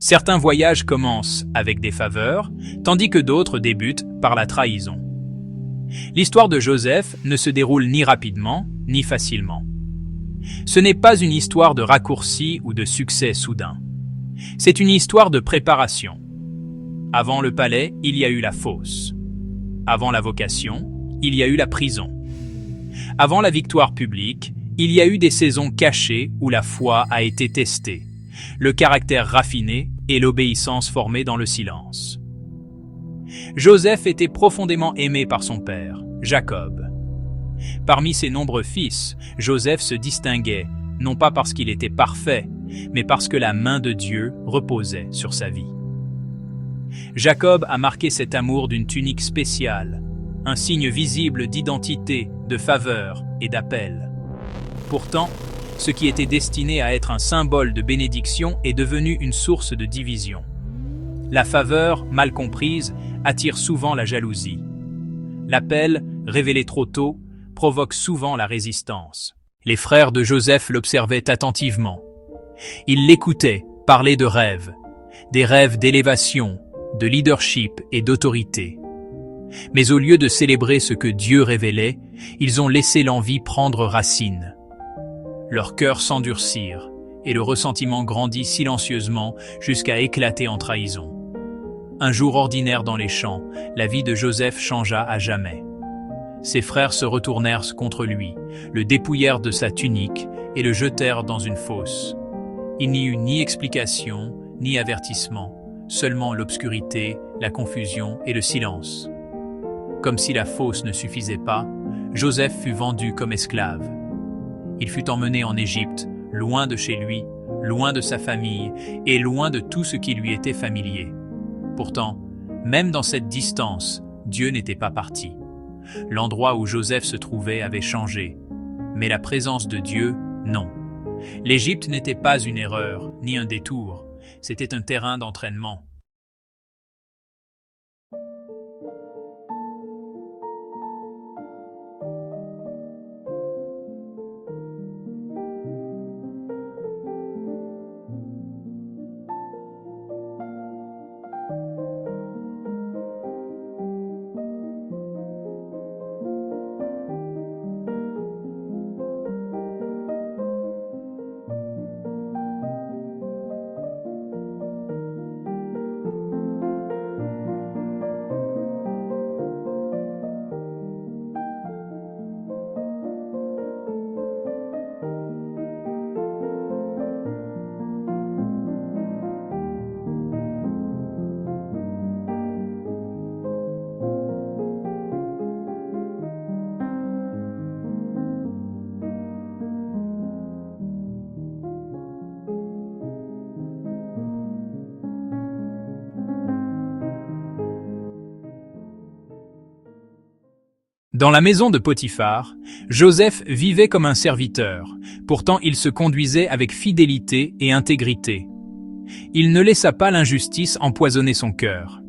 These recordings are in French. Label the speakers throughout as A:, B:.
A: Certains voyages commencent avec des faveurs, tandis que d'autres débutent par la trahison. L'histoire de Joseph ne se déroule ni rapidement, ni facilement. Ce n'est pas une histoire de raccourci ou de succès soudain. C'est une histoire de préparation. Avant le palais, il y a eu la fosse. Avant la vocation, il y a eu la prison. Avant la victoire publique, il y a eu des saisons cachées où la foi a été testée, le caractère raffiné et l'obéissance formée dans le silence. Joseph était profondément aimé par son père, Jacob. Parmi ses nombreux fils, Joseph se distinguait, non pas parce qu'il était parfait, mais parce que la main de Dieu reposait sur sa vie. Jacob a marqué cet amour d'une tunique spéciale, un signe visible d'identité, de faveur et d'appel. Pourtant, ce qui était destiné à être un symbole de bénédiction est devenu une source de division. La faveur, mal comprise, attire souvent la jalousie. L'appel, révélé trop tôt, provoque souvent la résistance. Les frères de Joseph l'observaient attentivement. Ils l'écoutaient parler de rêves, des rêves d'élévation, de leadership et d'autorité. Mais au lieu de célébrer ce que Dieu révélait, ils ont laissé l'envie prendre racine. Leurs cœurs s'endurcirent, et le ressentiment grandit silencieusement jusqu'à éclater en trahison. Un jour ordinaire dans les champs, la vie de Joseph changea à jamais. Ses frères se retournèrent contre lui, le dépouillèrent de sa tunique et le jetèrent dans une fosse. Il n'y eut ni explication, ni avertissement, seulement l'obscurité, la confusion et le silence. Comme si la fosse ne suffisait pas, Joseph fut vendu comme esclave. Il fut emmené en Égypte, loin de chez lui, loin de sa famille et loin de tout ce qui lui était familier. Pourtant, même dans cette distance, Dieu n'était pas parti. L'endroit où Joseph se trouvait avait changé, mais la présence de Dieu, non. L'Égypte n'était pas une erreur, ni un détour, c'était un terrain d'entraînement. Dans la maison de Potiphar, Joseph vivait comme un serviteur, pourtant il se conduisait avec fidélité et intégrité. Il ne laissa pas l'injustice empoisonner son cœur.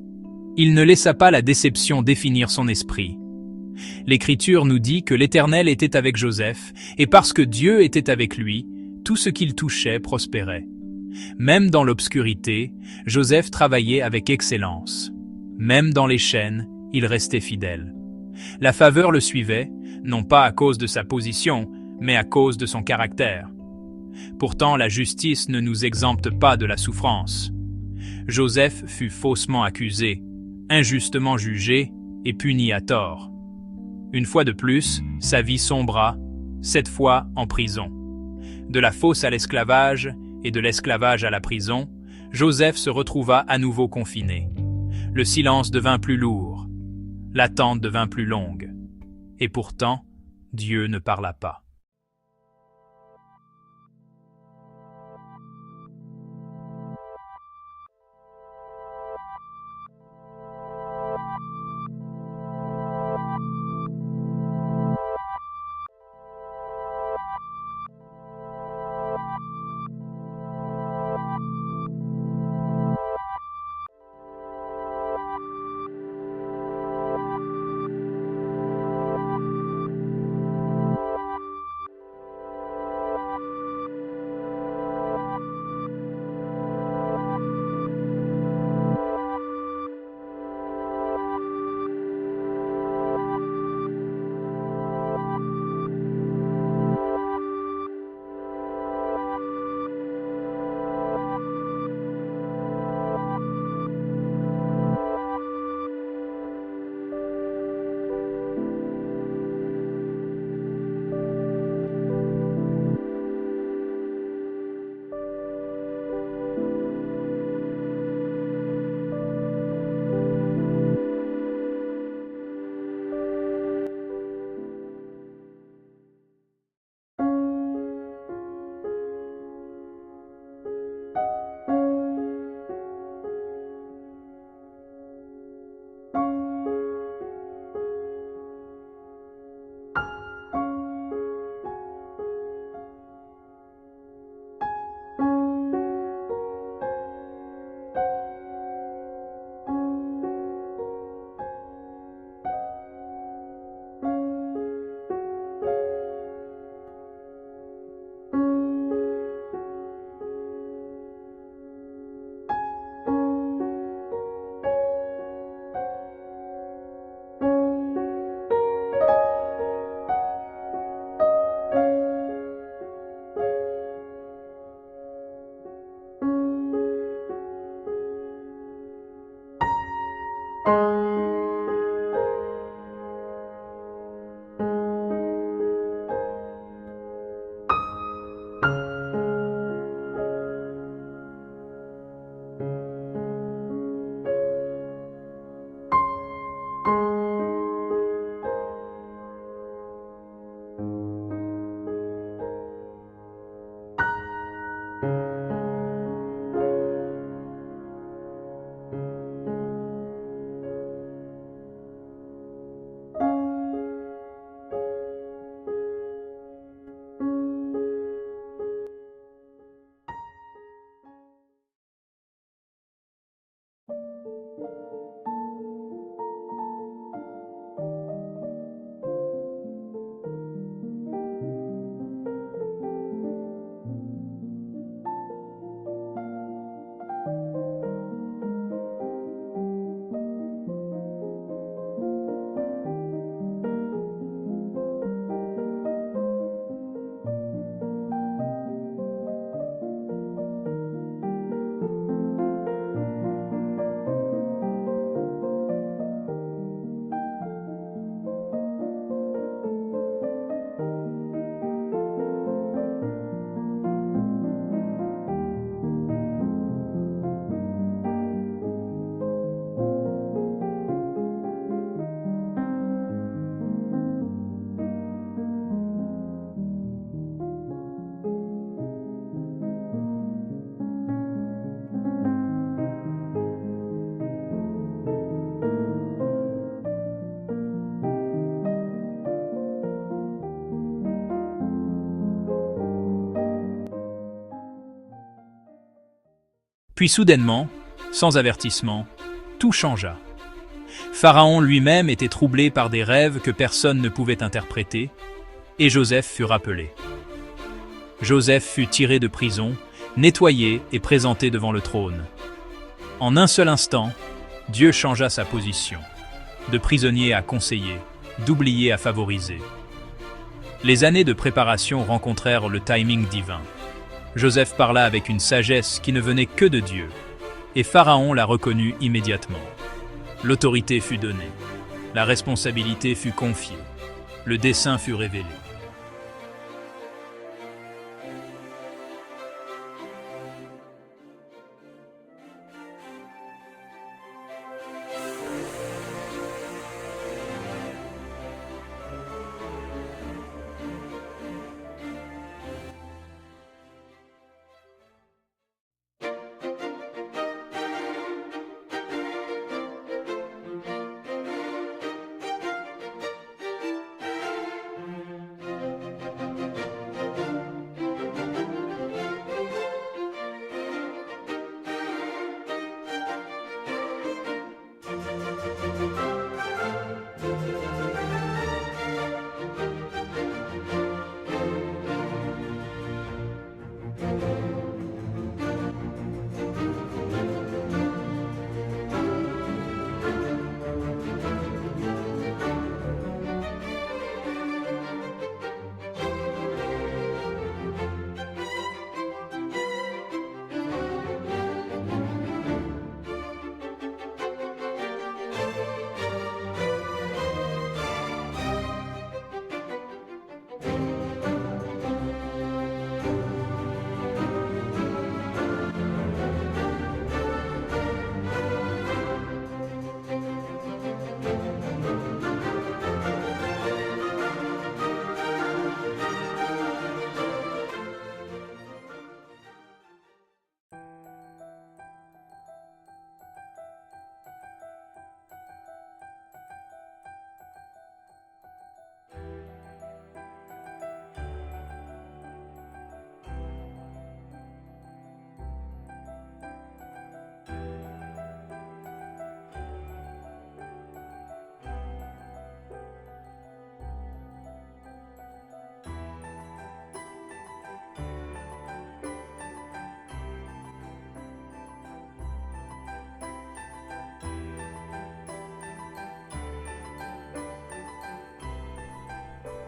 A: Il ne laissa pas la déception définir son esprit. L'Écriture nous dit que l'Éternel était avec Joseph, et parce que Dieu était avec lui, tout ce qu'il touchait prospérait. Même dans l'obscurité, Joseph travaillait avec excellence. Même dans les chaînes, il restait fidèle. La faveur le suivait, non pas à cause de sa position, mais à cause de son caractère. Pourtant, la justice ne nous exempte pas de la souffrance. Joseph fut faussement accusé, injustement jugé et puni à tort. Une fois de plus, sa vie sombra, cette fois en prison. De la fosse à l'esclavage et de l'esclavage à la prison, Joseph se retrouva à nouveau confiné. Le silence devint plus lourd. L'attente devint plus longue. Et pourtant, Dieu ne parla pas. Puis soudainement, sans avertissement, tout changea. Pharaon lui-même était troublé par des rêves que personne ne pouvait interpréter, et Joseph fut rappelé. Joseph fut tiré de prison, nettoyé et présenté devant le trône. En un seul instant, Dieu changea sa position, de prisonnier à conseiller, d'oublié à favoriser. Les années de préparation rencontrèrent le timing divin. Joseph parla avec une sagesse qui ne venait que de Dieu, et Pharaon la reconnut immédiatement. L'autorité fut donnée, la responsabilité fut confiée, le dessein fut révélé.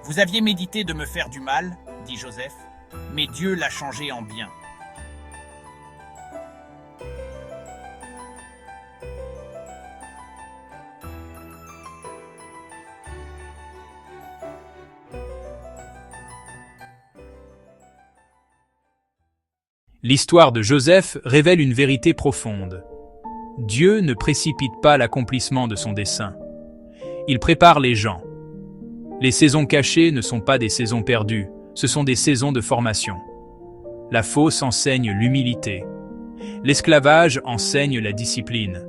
B: Vous aviez médité de me faire du mal, dit Joseph, mais Dieu l'a changé en bien.
A: L'histoire de Joseph révèle une vérité profonde. Dieu ne précipite pas l'accomplissement de son dessein. Il prépare les gens. Les saisons cachées ne sont pas des saisons perdues, ce sont des saisons de formation. La fosse enseigne l'humilité. L'esclavage enseigne la discipline.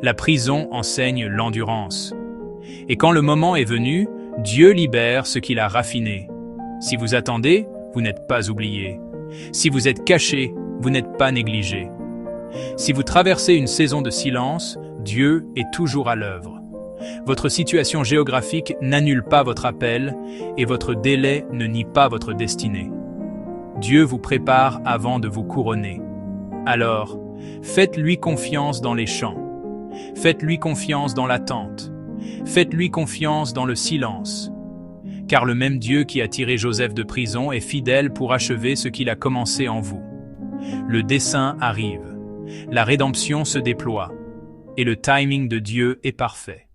A: La prison enseigne l'endurance. Et quand le moment est venu, Dieu libère ce qu'il a raffiné. Si vous attendez, vous n'êtes pas oublié. Si vous êtes caché, vous n'êtes pas négligé. Si vous traversez une saison de silence, Dieu est toujours à l'œuvre. Votre situation géographique n'annule pas votre appel et votre délai ne nie pas votre destinée. Dieu vous prépare avant de vous couronner. Alors, faites-lui confiance dans les champs. Faites-lui confiance dans l'attente. Faites-lui confiance dans le silence. Car le même Dieu qui a tiré Joseph de prison est fidèle pour achever ce qu'il a commencé en vous. Le dessein arrive. La rédemption se déploie. Et le timing de Dieu est parfait.